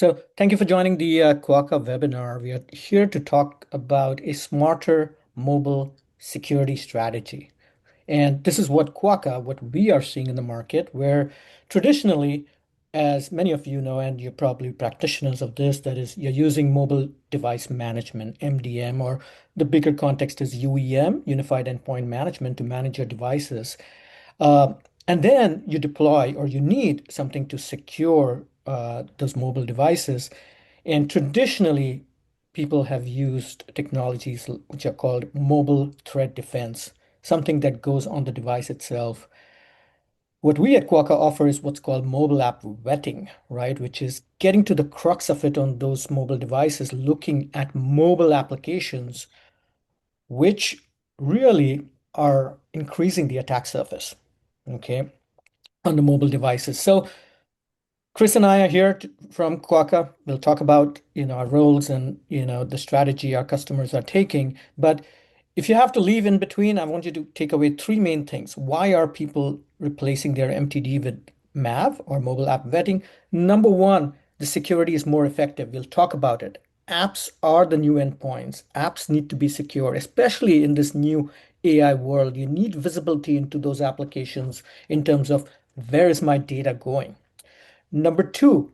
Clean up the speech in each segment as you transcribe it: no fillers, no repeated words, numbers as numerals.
So, thank you for joining the Quokka webinar. We are here to talk about a smarter mobile security strategy. And this is what we are seeing in the market, where traditionally, as many of you know, and you're probably practitioners of this, that is, you're using mobile device management, MDM, or the bigger context is UEM, Unified Endpoint Management, to manage your devices. Uh, and then you deploy or you need something to secure those mobile devices. And traditionally, people have used technologies which are called mobile threat defense, something that goes on the device itself. What we at Quokka offer is what's called mobile app vetting, right? Which is getting to the crux of it on those mobile devices, looking at mobile applications which really are increasing the attack surface, okay, on the mobile devices. So Chris and I are here from Quokka. We'll talk about, our roles and, the strategy our customers are taking. But if you have to leave in between, I want you to take away three main things. Why are people replacing their MTD with MAV or mobile app vetting? Number one, the security is more effective. We'll talk about it. Apps are the new endpoints. Apps need to be secure, especially in this new AI world. You need visibility into those applications in terms of where is my data going. Number two,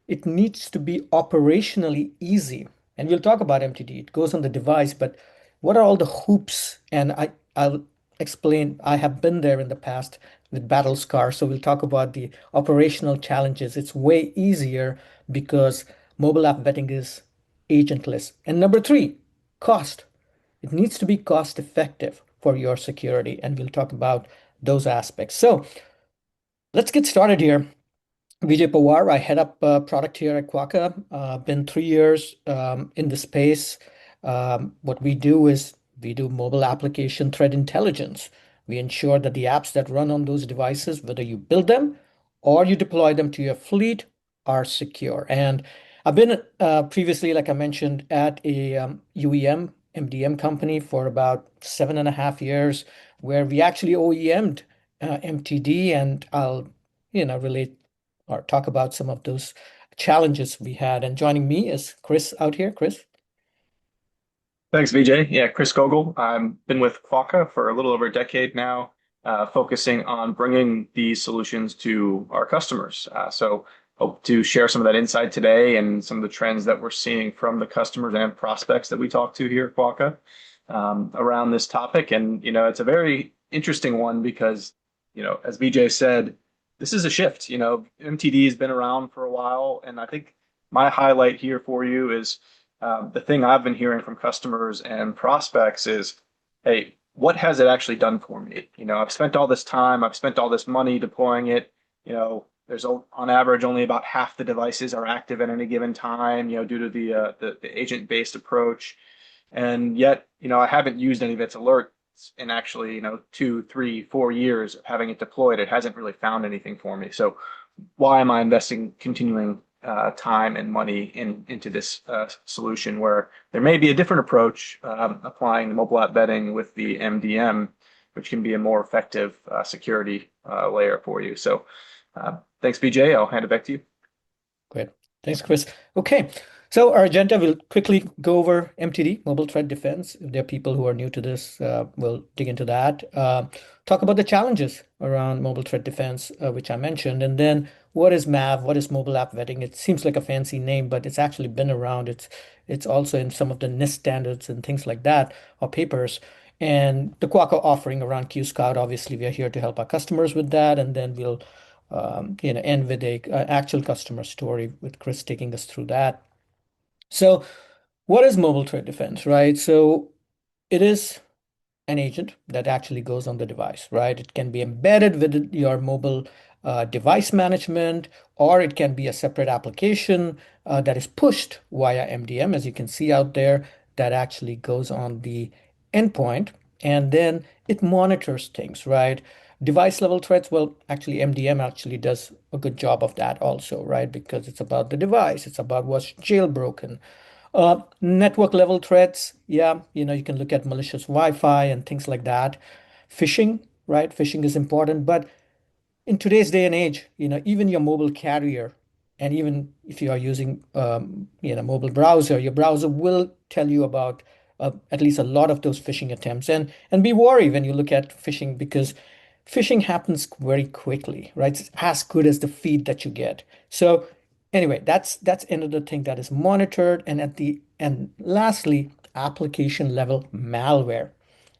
it needs to be operationally easy. And we'll talk about MTD. It goes on the device, but what are all the hoops? And I'll explain. I have been there in the past with Battle Scar, so we'll talk about the operational challenges. It's way easier because mobile app vetting is agentless. And number three, cost. It needs to be cost effective for your security, and we'll talk about those aspects. So let's get started here. Vijay Pawar. I head up product here at Quokka. Been 3 years in the space. What we do is we do mobile application threat intelligence. We ensure that the apps that run on those devices, whether you build them or you deploy them to your fleet, are secure. And I've been previously, like I mentioned, at a UEM, MDM company for about 7.5 years, where we actually OEM'd MTD, and I'll relate or talk about some of those challenges we had. And joining me is Chris out here. Chris. Thanks, Vijay. Yeah, Chris Gogol. I've been with Quokka for a little over a decade now, focusing on bringing these solutions to our customers. So hope to share some of that insight today and some of the trends that we're seeing from the customers and prospects that we talk to here at Quokka around this topic. And, it's a very interesting one because, as Vijay said, this is a shift. MTD has been around for a while, and I think my highlight here for you is the thing I've been hearing from customers and prospects is, hey, what has it actually done for me? I've spent all this time, I've spent all this money deploying it. There's on average only about half the devices are active at any given time, due to the agent-based approach. And yet, I haven't used any of its alerts in actually, 2, 3, 4 years of having it deployed. It hasn't really found anything for me. So why am I investing continuing time and money into this solution where there may be a different approach applying the mobile app vetting with the MDM, which can be a more effective security layer for you. So thanks, BJ. I'll hand it back to you. Great. Thanks, Chris. Okay. So our agenda will quickly go over MTD, Mobile Threat Defense. If there are people who are new to this, we'll dig into that. Talk about the challenges around mobile threat defense, which I mentioned, and then what is MAV? What is mobile app vetting? It seems like a fancy name, but it's actually been around. It's also in some of the NIST standards and things like that, or papers. And the Quaco offering around Q Scout. Obviously, we are here to help our customers with that, and then we'll end with a actual customer story with Chris taking us through that. So, what is mobile threat defense, right? So, it is an agent that actually goes on the device, right? It can be embedded with your mobile device management, or it can be a separate application that is pushed via MDM, as you can see out there, that actually goes on the endpoint, and then it monitors things, right? Device level threats, well, actually, MDM actually does a good job of that also, right? Because it's about the device, it's about what's jailbroken. Network level threats, yeah, you can look at malicious Wi-Fi and things like that. Phishing, right? Phishing is important, but in today's day and age, even your mobile carrier And even if you are using mobile browser, your browser will tell you about at least a lot of those phishing attempts. And be worried when you look at phishing, because phishing happens very quickly, right? It's as good as the feed that you get. So anyway, that's another thing that is monitored. And lastly, application level malware.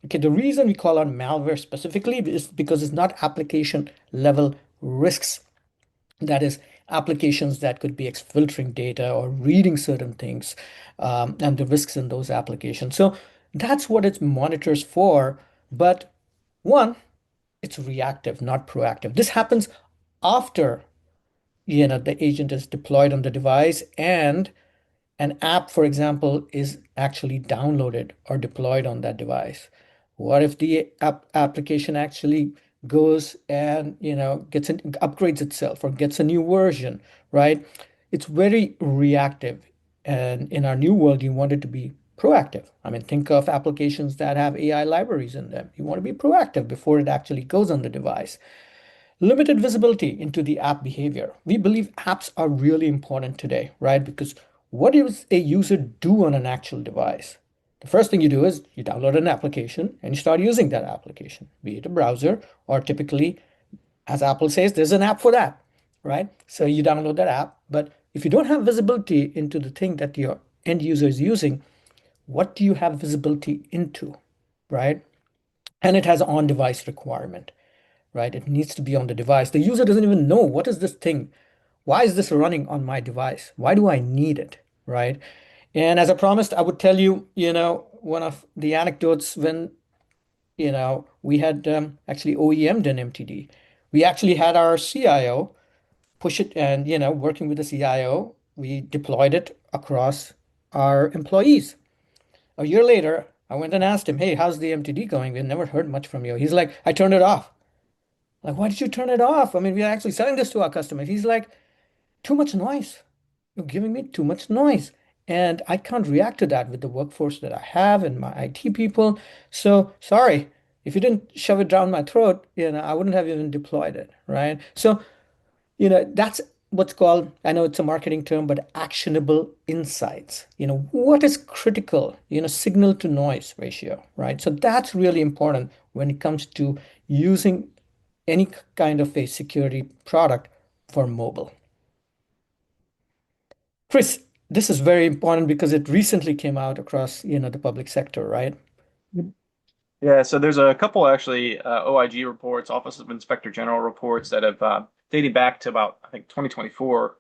Okay, the reason we call out malware specifically is because it's not application level risks. That is, applications that could be exfiltrating data or reading certain things, and the risks in those applications. So that's what it monitors for. But one, it's reactive, not proactive. This happens after the agent is deployed on the device and an app, for example, is actually downloaded or deployed on that device. What if the application actually goes and upgrades itself or gets a new version, right? It's very reactive. And in our new world, you want it to be proactive. I mean, think of applications that have AI libraries in them. You want to be proactive before it actually goes on the device. Limited visibility into the app behavior. We believe apps are really important today, right? Because what does a user do on an actual device? The first thing you do is you download an application and you start using that application, be it a browser or typically, as Apple says, there's an app for that, right? So you download that app, but if you don't have visibility into the thing that your end user is using, what do you have visibility into, right? And it has on-device requirement, right? It needs to be on the device. The user doesn't even know what is this thing? Why is this running on my device? Why do I need it, right? And as I promised, I would tell you, one of the anecdotes when, we had actually OEM'd an MTD. We actually had our CIO push it and, working with the CIO, we deployed it across our employees. A year later, I went and asked him, hey, how's the MTD going? We never heard much from you. He's like, I turned it off. Like, why did you turn it off? I mean, we are actually selling this to our customers. He's like, too much noise. You're giving me too much noise. And I can't react to that with the workforce that I have and my IT people. So sorry, if you didn't shove it down my throat, I wouldn't have even deployed it, right? So, that's what's called, I know it's a marketing term, but actionable insights. What is critical, signal to noise ratio, right? So that's really important when it comes to using any kind of a security product for mobile. Chris, this is very important because it recently came out across, the public sector, right? Yeah, so there's a couple actually OIG reports, Office of Inspector General reports that have dating back to about I think 2024,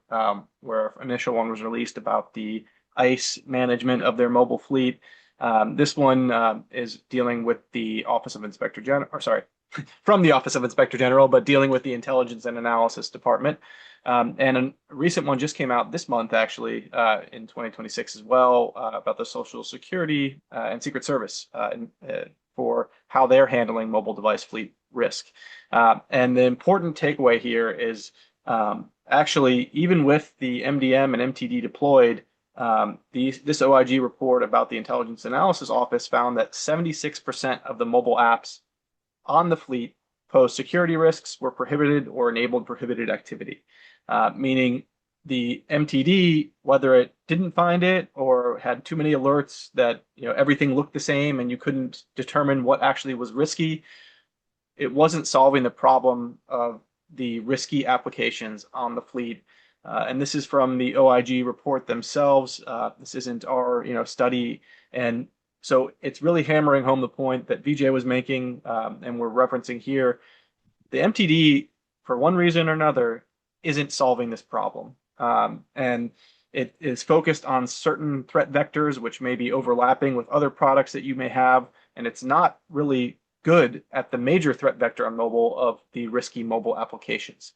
where initial one was released about the ICE management of their mobile fleet. This one is dealing with the Office of Inspector General, or sorry, from the Office of Inspector General, but dealing with the Intelligence and Analysis Department. And a recent one just came out this month, actually, in 2026 as well, about the Social Security and Secret Service for how they're handling mobile device fleet risk. And the important takeaway here is actually, even with the MDM and MTD deployed, this OIG report about the Intelligence Analysis Office found that 76% of the mobile apps on the fleet posed security risks, were prohibited, or enabled prohibited activity, meaning the MTD, whether it didn't find it or had too many alerts that everything looked the same and you couldn't determine what actually was risky, it wasn't solving the problem of the risky applications on the fleet. And this is from the OIG report themselves. This isn't our study, and so it's really hammering home the point that VJ was making, and we're referencing here. The MTD, for one reason or another, isn't solving this problem. And it is focused on certain threat vectors, which may be overlapping with other products that you may have. And it's not really good at the major threat vector on mobile of the risky mobile applications.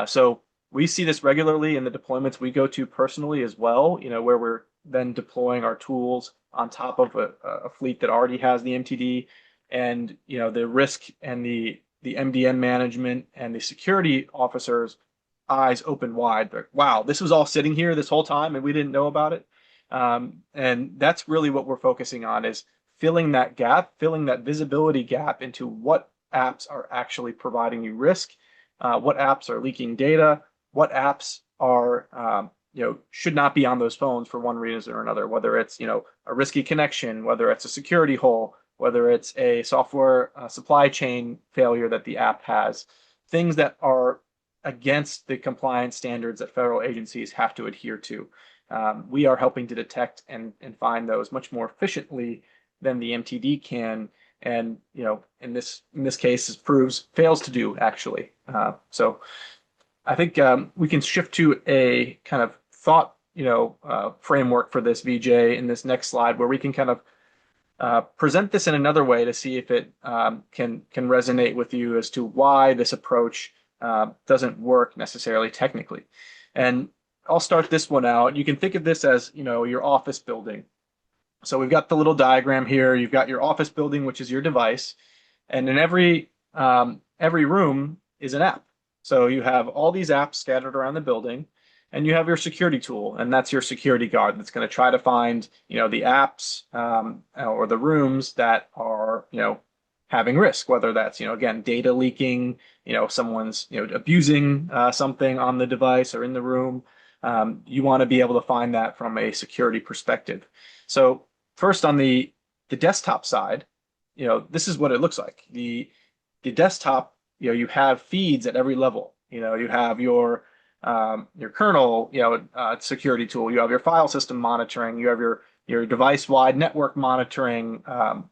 So we see this regularly in the deployments we go to personally as well, where we're then deploying our tools on top of a fleet that already has the MTD, and the risk and the MDM management and the security officers eyes open wide. They're like, wow, this was all sitting here this whole time and we didn't know about it. And that's really what we're focusing on, is filling that gap, filling that visibility gap into what apps are actually providing you risk, what apps are leaking data, what apps are should not be on those phones for one reason or another, whether it's a risky connection, whether it's a security hole, whether it's a software supply chain failure that the app has, things that are against the compliance standards that federal agencies have to adhere to. We are helping to detect and find those much more efficiently than the MTD can, and in this case, it proves fails to do actually. So I think we can shift to a kind of thought framework for this, VJ, in this next slide, where we can kind of present this in another way to see if it can resonate with you as to why this approach doesn't work necessarily technically. And I'll start this one out. You can think of this as your office building. So we've got the little diagram here. You've got your office building, which is your device, and in every room is an app. So you have all these apps scattered around the building, and you have your security tool, and that's your security guard that's going to try to find the apps or the rooms that are having risk, whether that's again data leaking, someone's abusing something on the device or in the room. You want to be able to find that from a security perspective. So first on the desktop side, this is what it looks like. The desktop, you have feeds at every level. You have your kernel, security tool. You have your file system monitoring. You have your device-wide network monitoring.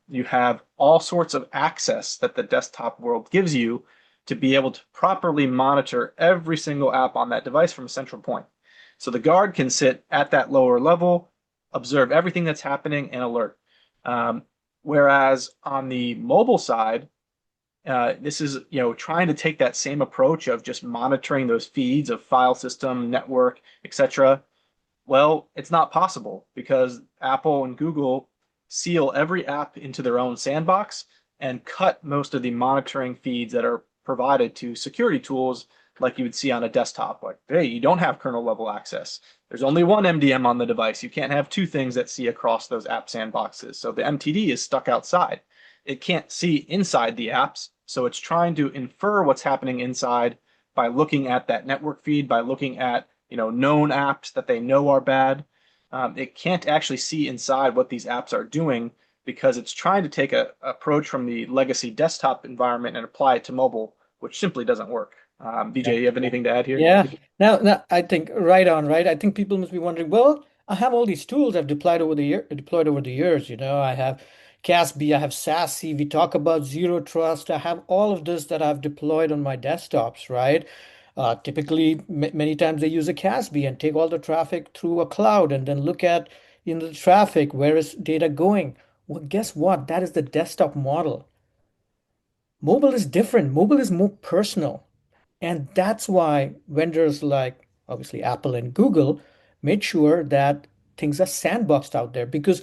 You have all sorts of access that the desktop world gives you to be able to properly monitor every single app on that device from a central point. So the guard can sit at that lower level, observe everything that's happening, and alert. Um, Whereas on the mobile side, this is trying to take that same approach of just monitoring those feeds of file system, network, etc. Well, it's not possible because Apple and Google seal every app into their own sandbox and cut most of the monitoring feeds that are provided to security tools like you would see on a desktop. Like, hey, you don't have kernel level access. There's only one MDM on the device. You can't have two things that see across those app sandboxes. So the MTD is stuck outside. It can't see inside the apps. So it's trying to infer what's happening inside by looking at that network feed, by looking at known apps that they know are bad. It can't actually see inside what these apps are doing because it's trying to take a approach from the legacy desktop environment and apply it to mobile, which simply doesn't work. BJ, you have anything to add here? Yeah. Now, I think right on, right? I think people must be wondering, well, I have all these tools I've deployed over the years. I have CASB, I have SASE. We talk about zero trust. I have all of this that I've deployed on my desktops, right? Typically, many times they use a CASB and take all the traffic through a cloud and then look at in the traffic, where is data going? Well, guess what? That is the desktop model. Mobile is different. Mobile is more personal. And that's why vendors like obviously Apple and Google made sure that things are sandboxed out there because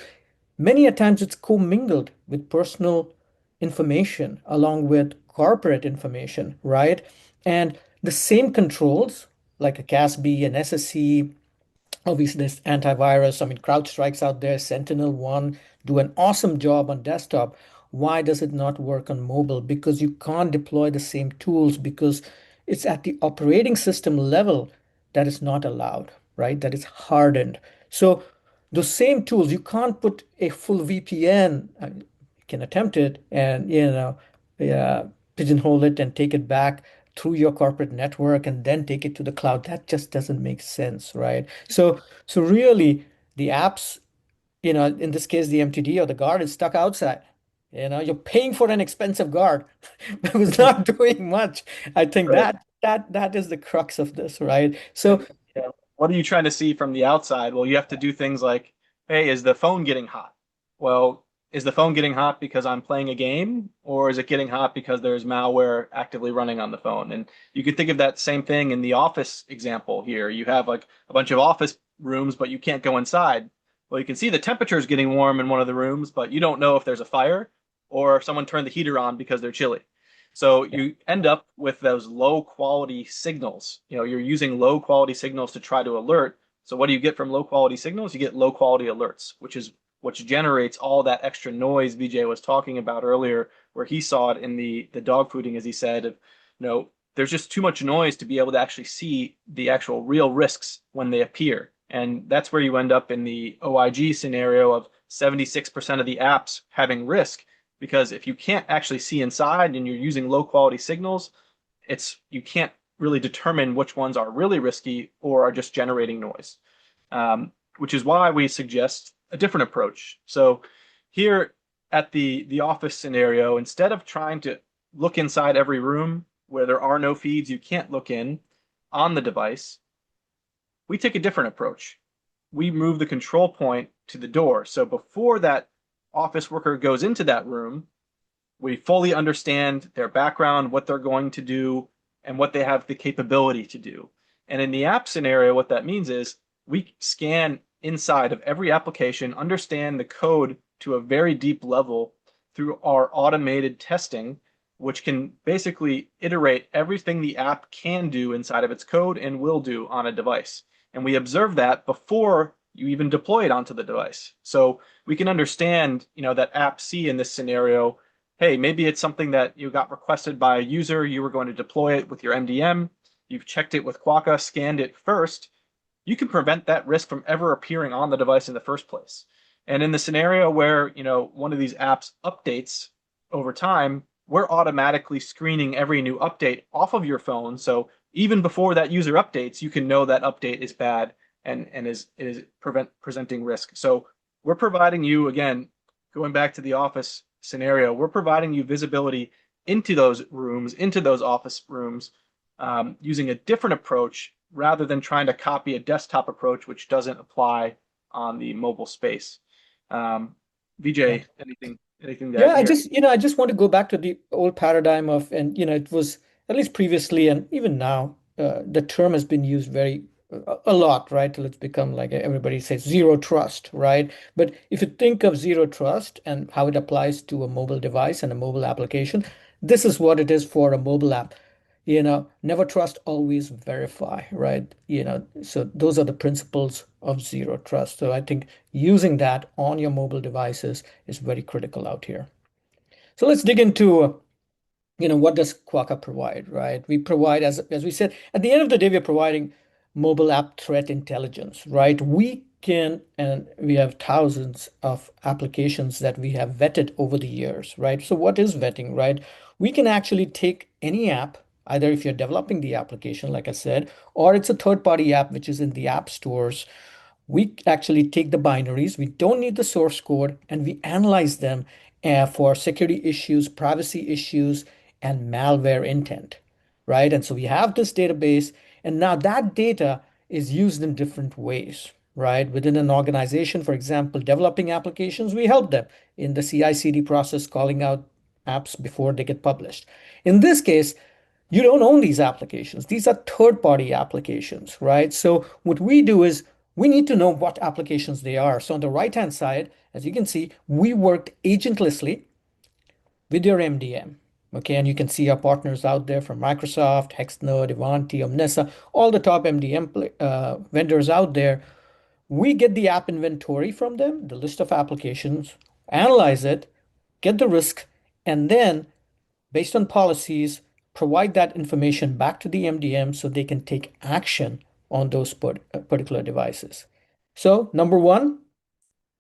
many a times it's commingled with personal information along with corporate information, right? And the same controls like a CASB, an SSC, obviously there's antivirus. I mean, CrowdStrike's out there, Sentinel-1 do an awesome job on desktop. Why does it not work on mobile? Because you can't deploy the same tools because it's at the operating system level that is not allowed, right? That is hardened. So those same tools, you can't put a full VPN. I mean, you can attempt it and pigeonhole it and take it back through your corporate network and then take it to the cloud. That just doesn't make sense, right? So really, the apps, in this case, the MTD or the guard is stuck outside. You're paying for an expensive guard who's not doing much. I think Right. that is the crux of this, right? So Yeah. What are you trying to see from the outside? Well, you have to do things like, hey, is the phone getting hot? Well, is the phone getting hot because I'm playing a game, or is it getting hot because there's malware actively running on the phone? And you could think of that same thing in the office example here. You have like a bunch of office rooms, but you can't go inside. Well, you can see the temperature is getting warm in one of the rooms, but you don't know if there's a fire or if someone turned the heater on because they're chilly. So you end up with those low quality signals. You're using low quality signals to try to alert. So what do you get from low quality signals? You get low quality alerts, which generates all that extra noise BJ was talking about earlier, where he saw it in the dog fooding, as he said, of there's just too much noise to be able to actually see the actual real risks when they appear. And that's where you end up in the OIG scenario of 76% of the apps having risk. Because if you can't actually see inside and you're using low quality signals, it's you can't really determine which ones are really risky or are just generating noise. Which is why we suggest a different approach. So here at the office scenario, instead of trying to look inside every room where there are no feeds you can't look in on the device, we take a different approach. We move the control point to the door. So before that office worker goes into that room, we fully understand their background, what they're going to do, and what they have the capability to do. And in the app scenario, what that means is we scan inside of every application, understand the code to a very deep level through our automated testing, which can basically iterate everything the app can do inside of its code and will do on a device. And we observe that before you even deploy it onto the device. So we can understand, that app C in this scenario, hey, maybe it's something that you got requested by a user, you were going to deploy it with your MDM, you've checked it with Quokka, scanned it first, you can prevent that risk from ever appearing on the device in the first place. And in the scenario where, one of these apps updates over time, we're automatically screening every new update off of your phone. So even before that user updates, you can know that update is bad and is presenting risk. So we're providing you, again, going back to the office scenario, we're providing you visibility into those rooms, into those office rooms, using a different approach rather than trying to copy a desktop approach, which doesn't apply on the mobile space. Um, Yeah. VJ, anything to Yeah, add I here? just, I just want to go back to the old paradigm of, and it was at least previously and even now, the term has been used very a lot, right? Till it's become like everybody says zero trust, right? But if you think of zero trust and how it applies to a mobile device and a mobile application, this is what it is for a mobile app. Never trust, always verify, right? So those are the principles of zero trust. So I think using that on your mobile devices is very critical out here. So let's dig into, what does Quokka provide, right? We provide, as we said, at the end of the day, we're providing mobile app threat intelligence, right? And we have thousands of applications that we have vetted over the years, right? So what is vetting, right? We can actually take any app, either if you're developing the application, like I said, or it's a third-party app which is in the app stores. We actually take the binaries, we don't need the source code, and we analyze them for security issues, privacy issues, and malware intent, right? And so we have this database, and now that data is used in different ways, right? Within an organization, for example, developing applications, we help them in the CI/CD process, calling out apps before they get published. In this case, you don't own these applications. These are third-party applications, right? So what we do is we need to know what applications they are. So on the right-hand side, as you can see, we worked agentlessly with your MDM. Okay, and you can see our partners out there from Microsoft, Hexnode, Ivanti, Omnissa, all the top MDM vendors out there. We get the app inventory from them, the list of applications, analyze it, get the risk, and then based on policies, provide that information back to the MDM so they can take action on those particular devices. So, number one,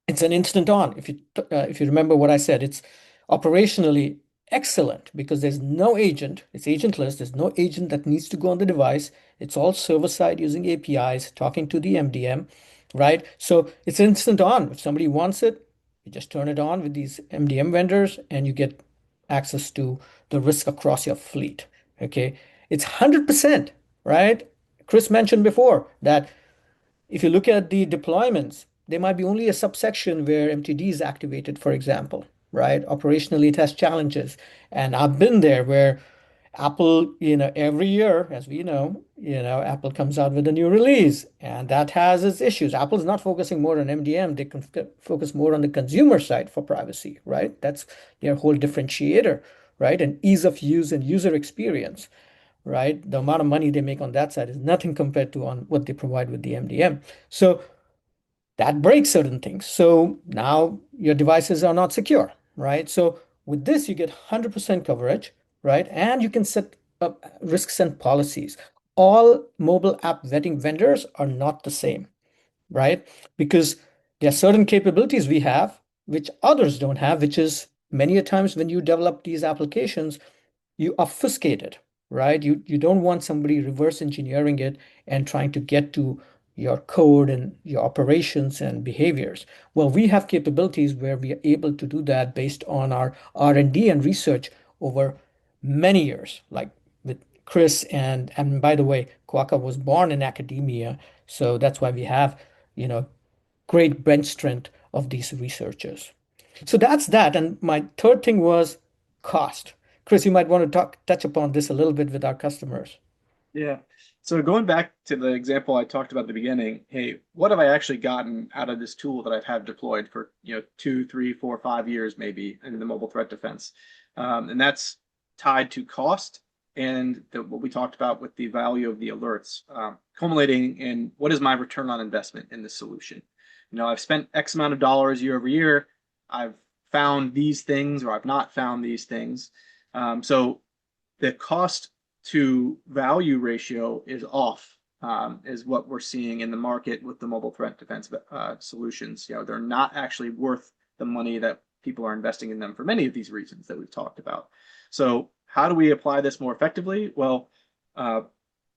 it's an instant on. If you remember what I said, it's operationally excellent because there's no agent. It's agentless. There's no agent that needs to go on the device. It's all server side using APIs, talking to the MDM, right? So it's instant on. If somebody wants it, you just turn it on with these MDM vendors, and you get access to the risk across your fleet. Okay, it's 100%, right? Chris mentioned before that if you look at the deployments, there might be only a subsection where MTD is activated, for example, right? Operationally, it has challenges. And I've been there where Apple, every year, as we know, Apple comes out with a new release, and that has its issues. Apple's not focusing more on MDM, they can focus more on the consumer side for privacy, right? That's their whole differentiator, right? And ease of use and user experience, right? The amount of money they make on that side is nothing compared to on what they provide with the MDM. So that breaks certain things. So now your devices are not secure, right? So with this, you get 100% coverage, right? And you can set uh, risks and policies. All mobile app vetting vendors are not the same, right? Because there are certain capabilities we have which others don't have, which is many a times when you develop these applications, you obfuscate it, right? You don't want somebody reverse engineering it and trying to get to your code and your operations and behaviors. Well, we have capabilities where we are able to do that based on our R&D and research over many years, like with Chris and by the way, Quaka was born in academia, so that's why we have, you know, great bench strength of these researchers. So that's that. And my third thing was cost. Chris, you might want to touch upon this a little bit with our customers. Yeah. So going back to the example I talked about at the beginning, hey, what have I actually gotten out of this tool that I've had deployed for, 2, 3, 4, 5 years maybe in the mobile threat defense? And that's tied to cost and what we talked about with the value of the alerts, culminating in what is my return on investment in this solution? I've spent X amount of dollars year over year. I've found these things or I've not found these things. So the cost to value ratio is off, is what we're seeing in the market with the mobile threat defense solutions. They're not actually worth the money that people are investing in them for many of these reasons that we've talked about. So, how do we apply this more effectively? Well, uh,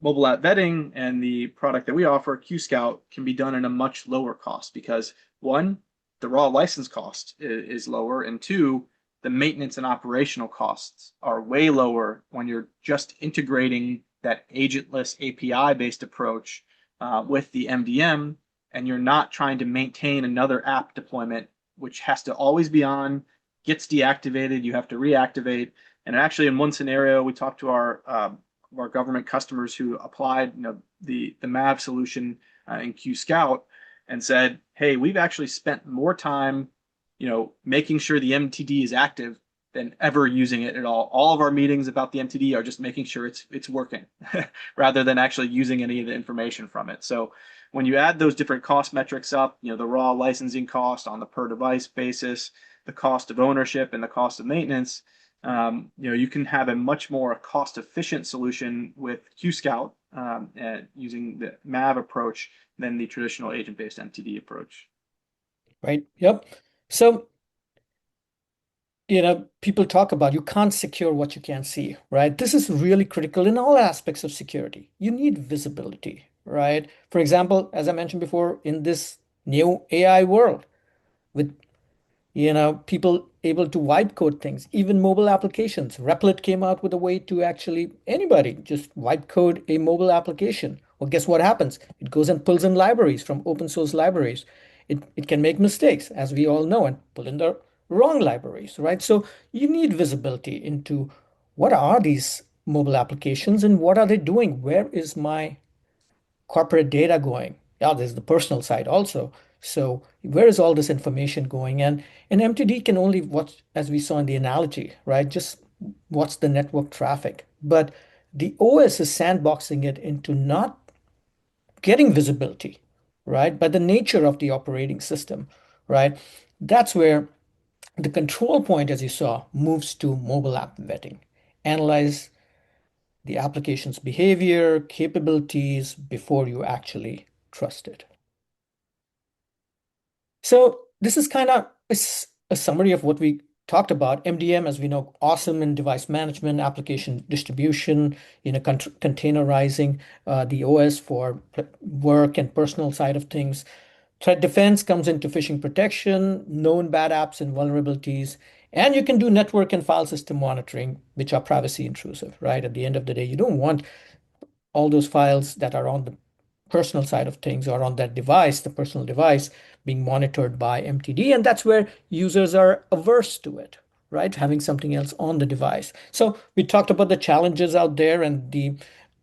mobile app vetting and the product that we offer, QScout, can be done at a much lower cost because one, the raw license cost is lower, and two, the maintenance and operational costs are way lower when you're just integrating that agentless API based approach with the MDM, and you're not trying to maintain another app deployment, which has to always be on, gets deactivated, you have to reactivate. And actually, in one scenario, we talked to our government customers who applied the MAV solution in Q Scout and said, hey, we've actually spent more time making sure the MTD is active than ever using it at all. All of our meetings about the MTD are just making sure it's working rather than actually using any of the information from it. So when you add those different cost metrics up, the raw licensing cost on the per device basis, the cost of ownership and the cost of maintenance, you can have a much more cost efficient solution with QScout and using the MAV approach than the traditional agent based MTD approach. Right? Yep. So, people talk about you can't secure what you can't see, right? This is really critical in all aspects of security. You need visibility, right? For example, as I mentioned before, in this new AI world, with people able to wipe code things, even mobile applications. Replit came out with a way to actually anybody just wipe code a mobile application. Well, guess what happens? It goes and pulls in libraries from open source libraries. It can make mistakes, as we all know, and pull in the wrong libraries, right? So you need visibility into what are these mobile applications and what are they doing? Where is my corporate data going? Yeah, there's the personal side also. So where is all this information going? And MTD can only watch, as we saw in the analogy, right? Just watch the network traffic. But the OS is sandboxing it into not getting visibility, right? By the nature of the operating system, right? That's where the control point, as you saw, moves to mobile app vetting. Analyze the application's behavior, capabilities before you actually trust it. So this is kind of a summary of what we talked about. MDM, as we know, awesome in device management, application distribution, containerizing the OS for work and personal side of things. Threat defense comes into phishing protection, known bad apps and vulnerabilities, and you can do network and file system monitoring, which are privacy intrusive, right? At the end of the day, you don't want all those files that are on the personal side of things or on that device, the personal device, being monitored by MTD. And that's where users are averse to it, right? Having something else on the device. So we talked about the challenges out there and the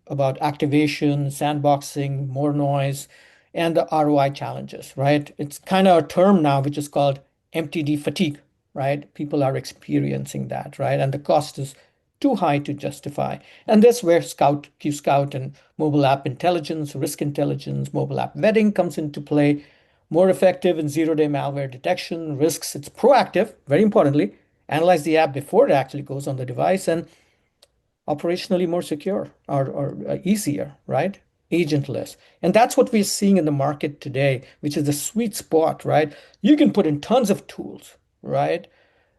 about activation, sandboxing, more noise, and the ROI challenges, right? It's kind of a term now which is called MTD fatigue, right? People are experiencing that, right? And the cost is too high to justify. And that's where Q Scout, and mobile app intelligence, risk intelligence, mobile app vetting comes into play. More effective in zero-day malware detection, risks. It's proactive, very importantly. Analyze the app before it actually goes on the device and operationally more secure or easier, right? Agentless. And that's what we're seeing in the market today, which is the sweet spot, right? You can put in tons of tools, right?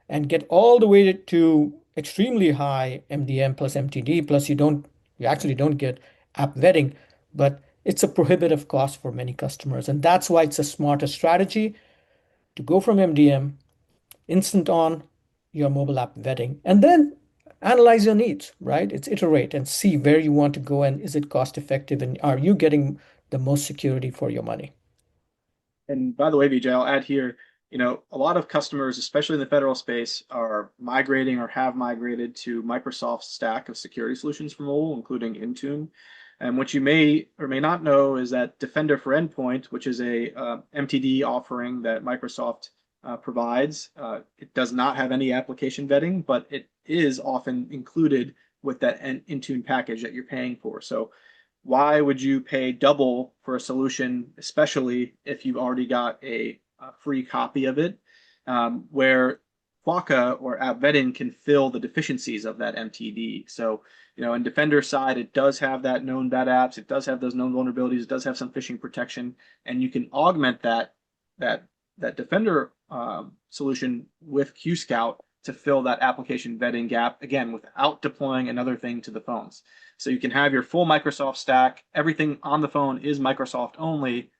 And get all the way to extremely high MDM plus MTD, plus you actually don't get app vetting, but it's a prohibitive cost for many customers. And that's why it's a smarter strategy to go from MDM instant on your mobile app vetting and then analyze your needs, right? It's iterate and see where you want to go and is it cost effective and are you getting the most security for your money? And by the way, Vijay, I'll add here, a lot of customers, especially in the federal space, are migrating or have migrated to Microsoft's stack of security solutions for mobile, including Intune. And what you may or may not know is that Defender for Endpoint, which is a MTD offering that Microsoft provides, it does not have any application vetting, but it is often included with that Intune package that you're paying for. So why would you pay double for a solution, especially if you've already got a free copy of it, where Quokka or App Vetting can fill the deficiencies of that MTD. So, in Defender side, it does have that known bad apps, it does have those known vulnerabilities, it does have some phishing protection, and you can augment that that Defender solution with QScout to fill that application vetting gap again without deploying another thing to the phones. So you can have your full Microsoft stack. Everything on the phone is Microsoft only,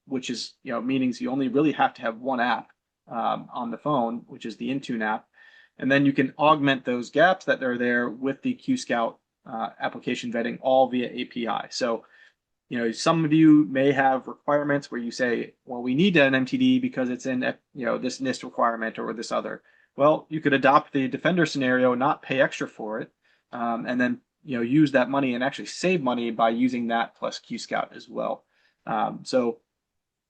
which is means you only really have to have one app on the phone, which is the Intune app, and then you can augment those gaps that are there with the QScout application vetting all via API. So some of you may have requirements where you say, well, we need an MTD because it's in this NIST requirement or this other. Well, you could adopt the Defender scenario, not pay extra for it, and then use that money and actually save money by using that plus QScout as well. So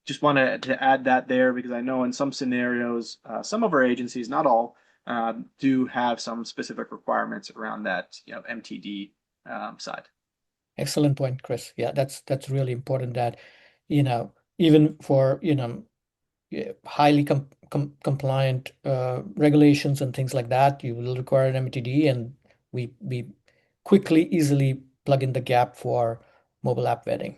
just wanted to add that there because I know in some scenarios, some of our agencies, not all, do have some specific requirements around that MTD side. Excellent point, Chris. Yeah, that's really important that, even for, highly compliant regulations and things like that, you will require an MTD, and we quickly, easily plug in the gap for mobile app vetting.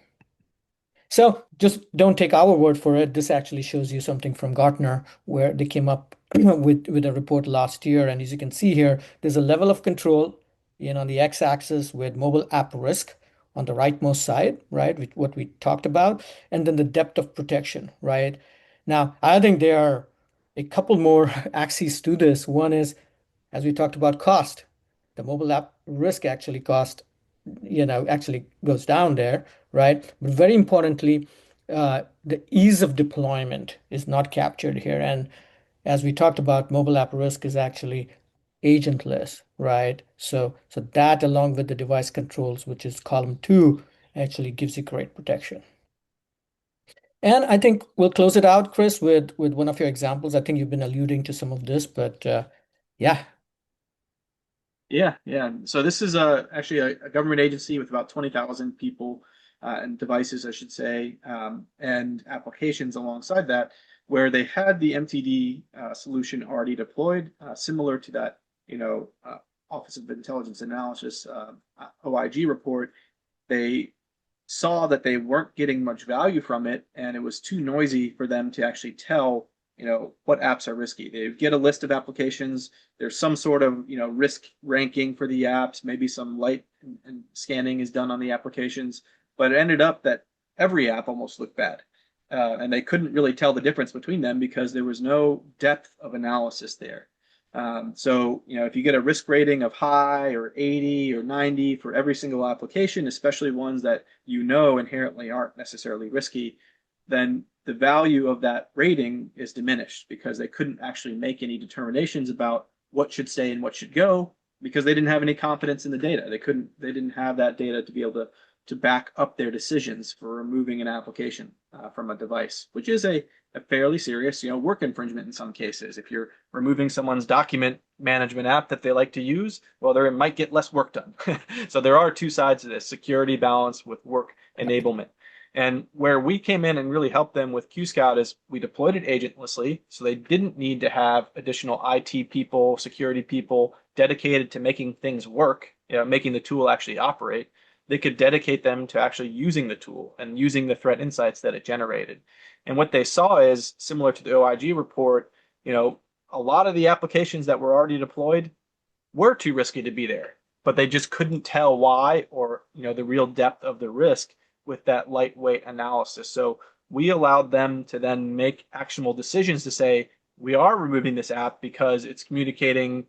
So just don't take our word for it. This actually shows you something from Gartner where they came up with a report last year. And as you can see here, there's a level of control, on the x-axis with mobile app risk on the rightmost side, right? With what we talked about, and then the depth of protection, right? Now, I think there are a couple more axes to this. One is, as we talked about, cost. The mobile app risk actually cost, actually goes down there, right? But very importantly, the ease of deployment is not captured here. And as we talked about, mobile app risk is actually agentless, right? So that along with the device controls, which is column two, actually gives you great protection. And I think we'll close it out, Chris, with one of your examples. I think you've been alluding to some of this, but yeah, Yeah, yeah. So this is actually a government agency with about 20,000 people and devices, I should say, and applications alongside that, where they had the MTD solution already deployed, similar to that, Office of Intelligence Analysis OIG report. They saw that they weren't getting much value from it, and it was too noisy for them to actually tell, what apps are risky. They get a list of applications. There's some sort of, risk ranking for the apps. Maybe some light and scanning is done on the applications, but it ended up that every app almost looked bad. And they couldn't really tell the difference between them because there was no depth of analysis there. So, if you get a risk rating of high or 80 or 90 for every single application, especially ones that inherently aren't necessarily risky, then the value of that rating is diminished because they couldn't actually make any determinations about what should stay and what should go because they didn't have any confidence in the data. They didn't have that data to be able to back up their decisions for removing an application from a device, which is a fairly serious, work infringement in some cases. If you're removing someone's document management app that they like to use, well, there might get less work done. So there are two sides to this: security balance with work enablement. And where we came in and really helped them with QScout is we deployed it agentlessly, so they didn't need to have additional IT people, security people dedicated to making things work making the tool actually operate. They could dedicate them to actually using the tool and using the threat insights that it generated. And what they saw is similar to the OIG report, you know, a lot of the applications that were already deployed were too risky to be there, but they just couldn't tell why or the real depth of the risk with that lightweight analysis. So we allowed them to then make actionable decisions to say we are removing this app because it's communicating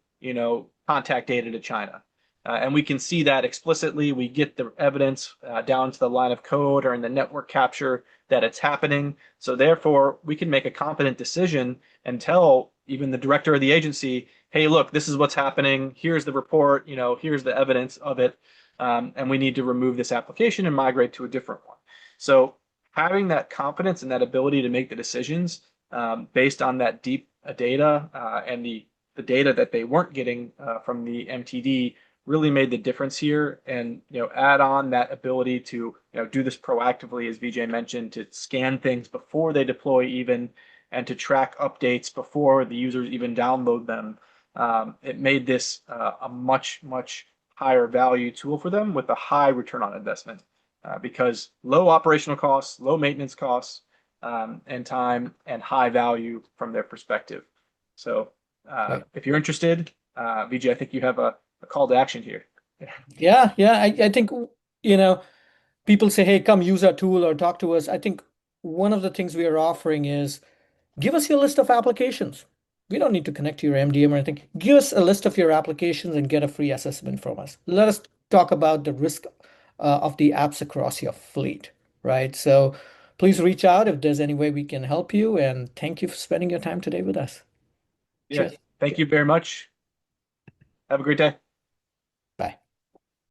contact data to China. And we can see that explicitly. We get the evidence down to the line of code or in the network capture that it's happening. So therefore, we can make a competent decision and tell even the director of the agency, hey, look, this is what's happening. Here's the report. Here's the evidence of it. And we need to remove this application and migrate to a different one. So having that confidence and that ability to make the decisions based on that deep data and the data that they weren't getting from the MTD really made the difference here. And add on that ability to do this proactively, as VJ mentioned, to scan things before they deploy even, and to track updates before the users even download them. It made this a much, much higher value tool for them with a high return on investment because low operational costs, low maintenance costs, and time, and high value from their perspective. So Right. if you're interested, VJ, I think you have a call to action here. Yeah, yeah. I think, you know, people say, hey, come use our tool or talk to us. I think one of the things we are offering is give us your list of applications. We don't need to connect to your MDM or anything. Give us a list of your applications and get a free assessment from us. Let us talk about the risk of the apps across your fleet, right? So please reach out if there's any way we can help you. And thank you for spending your time today with us. Yeah, Cheers. thank you very much. Have a great day.